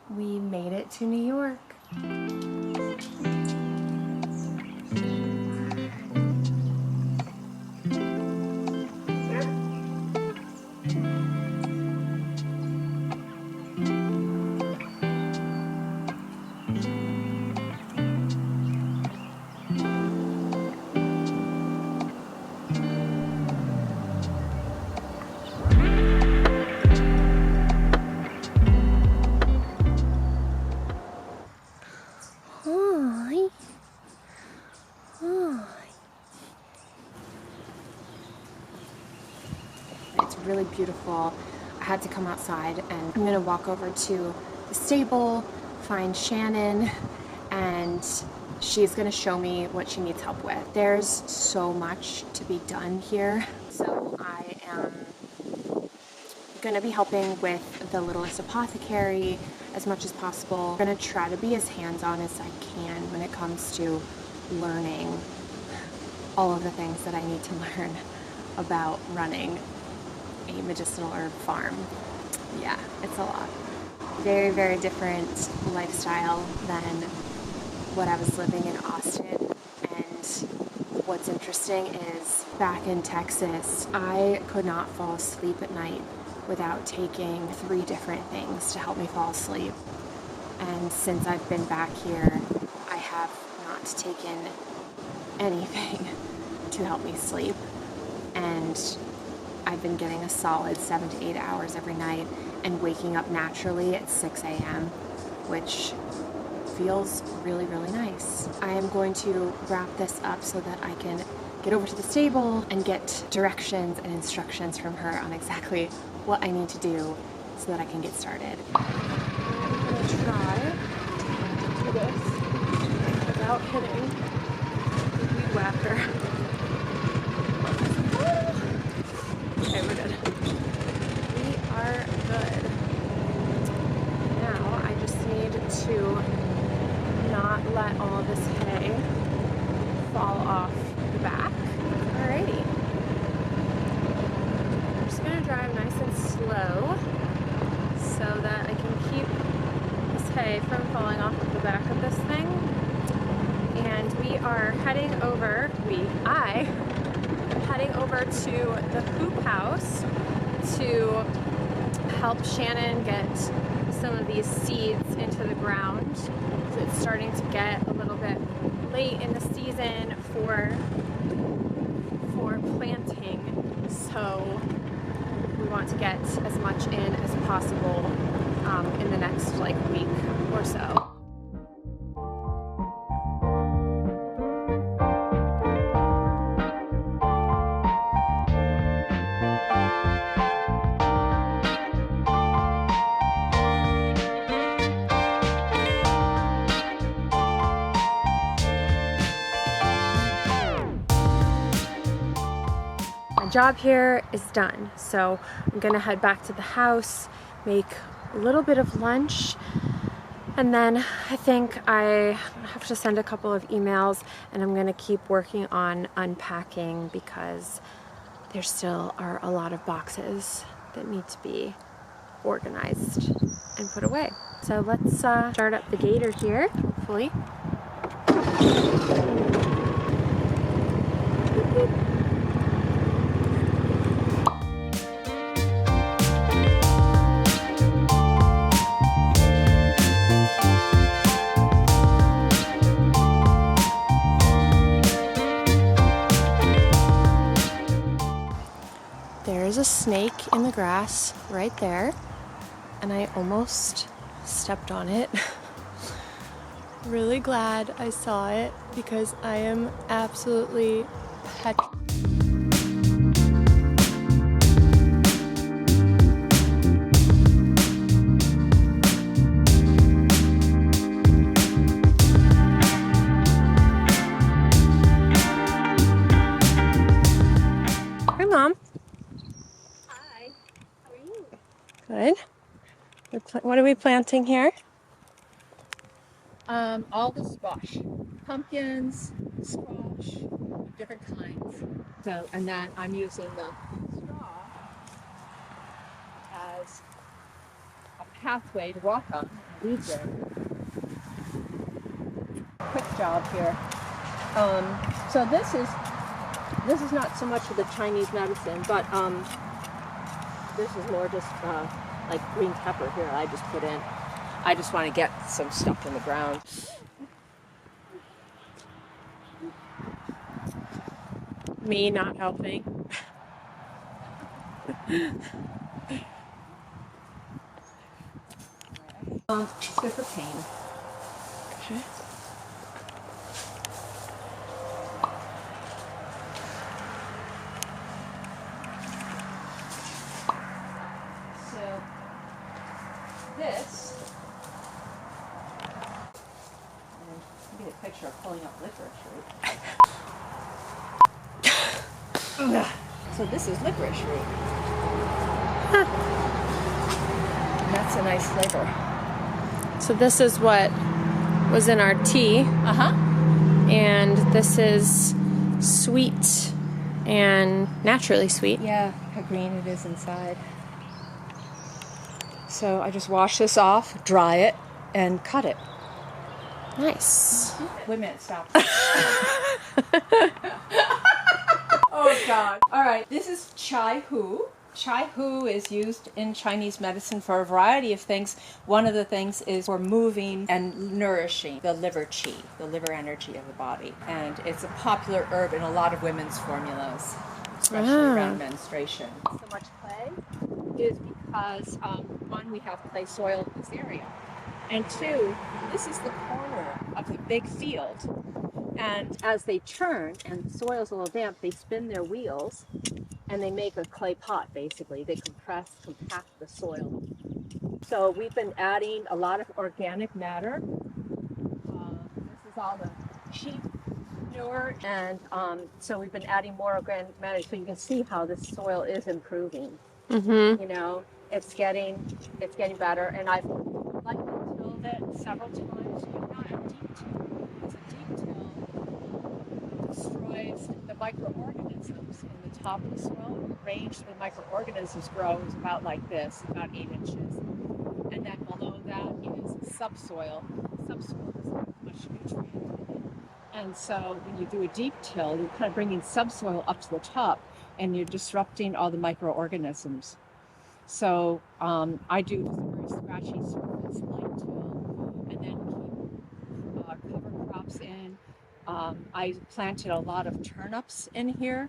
We made it to New York. Hi. Hi. It's really beautiful. I had to come outside, and I'm gonna walk over to the stable, find Shannon, and she's gonna show me what she needs help with. There's so much to be done here, so I am gonna be helping with the littlest apothecary as much as possible. I'm gonna try to be as hands-on as I can when it comes to learning all of the things that I need to learn about running a medicinal herb farm. Yeah, it's a lot. Very, very different lifestyle than what I was living in Austin. And what's interesting is back in Texas, I could not fall asleep at night without taking 3 different things to help me fall asleep. And since I've been back here, I have not taken anything to help me sleep. And I've been getting a solid 7 to 8 hours every night and waking up naturally at 6 a.m., which feels really, really nice. I am going to wrap this up so that I can get over to the stable and get directions and instructions from her on exactly what I need to do so that I can get started. I'm going to try to do this without hitting the weed whacker. Okay, we're good. We are good. Now I just need to not let all of this hay fall off the back. Alrighty. I'm just gonna drive nice and slow so that I can keep this hay from falling off of the back of this thing. And we are heading over, I am heading over to the hoop house to help Shannon get some of these seeds into the ground. So it's starting to get a little bit late in the season for planting. So we want to get as much in as possible in the next week or so. My job here is done, so I'm gonna head back to the house, make a little bit of lunch, and then I think I have to send a couple of emails, and I'm gonna keep working on unpacking because there still are a lot of boxes that need to be organized and put away. So let's start up the gator here, hopefully. Beep, beep. There's a snake in the grass right there, and I almost stepped on it. Really glad I saw it because I am absolutely petrified. Hi, Mom. Hi, how are you? Good. What are we planting here? All the squash, pumpkins, squash, different kinds. So, and then I'm using the straw as a pathway to walk on. Leads there. Quick job here. So this is not so much of the Chinese medicine, but this is more just like green pepper here. I just put in. I just want to get some stuff in the ground. Me not helping. It's good for pain. Okay. So this, and get a picture of pulling up licorice root. So this is licorice root. Huh. And that's a nice flavor. So this is what was in our tea. Uh-huh. And this is sweet and naturally sweet. Yeah, how green it is inside. So I just wash this off, dry it, and cut it. Nice. Wait a minute, stop. Oh, God. All right, this is chai hu. Chai hu is used in Chinese medicine for a variety of things. One of the things is for moving and nourishing the liver qi, the liver energy of the body. And it's a popular herb in a lot of women's formulas, especially around menstruation. So much clay is because, one, we have clay soil in this area. And two, this is the corner of the big field. And as they turn, and the soil's a little damp, they spin their wheels and they make a clay pot, basically. They compact the soil. So we've been adding a lot of organic matter. This is all the sheep manure. And so we've been adding more organic matter so you can see how the soil is improving. Mm-hmm. You know, it's getting better. And I've tilled it several times, but not a deep till. Because a deep till destroys the microorganisms in the top of the soil. The range the microorganisms grow is about like this, about 8 inches. And then below that is subsoil. Subsoil doesn't have much nutrient in it. And so when you do a deep till, you're kind of bringing subsoil up to the top and you're disrupting all the microorganisms. So I do just a very scratchy surface, light till, and then keep cover crops in. I planted a lot of turnips in here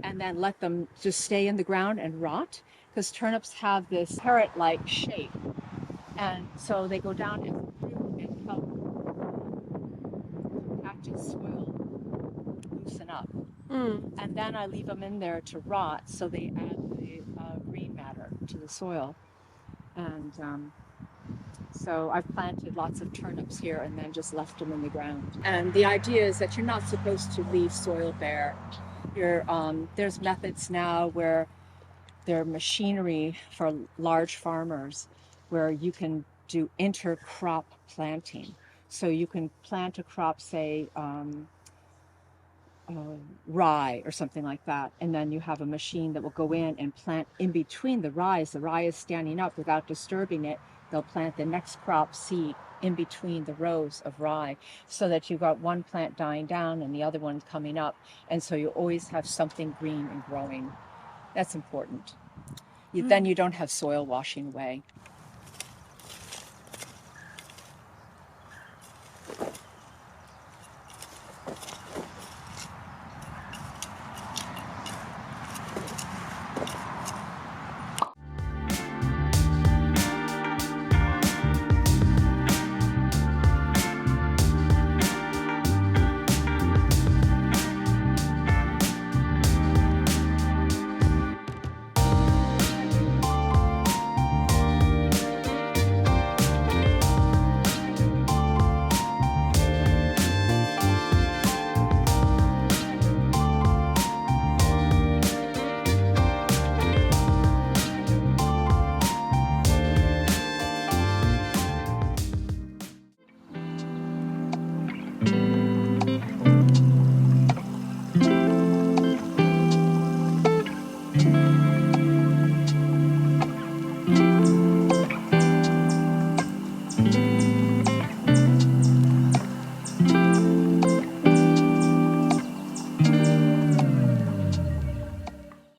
and then let them just stay in the ground and rot, because turnips have this carrot-like shape. And so they go down in the root and help compacted soil loosen up. And then I leave them in there to rot, so they add the green matter to the soil. And so I've planted lots of turnips here and then just left them in the ground. And the idea is that you're not supposed to leave soil bare. There's methods now where there are machinery for large farmers where you can do intercrop planting. So you can plant a crop, say, rye or something like that, and then you have a machine that will go in and plant in between the rye. As the rye is standing up without disturbing it, they'll plant the next crop seed in between the rows of rye, so that you've got one plant dying down and the other one coming up, and so you always have something green and growing. That's important. Then you don't have soil washing away.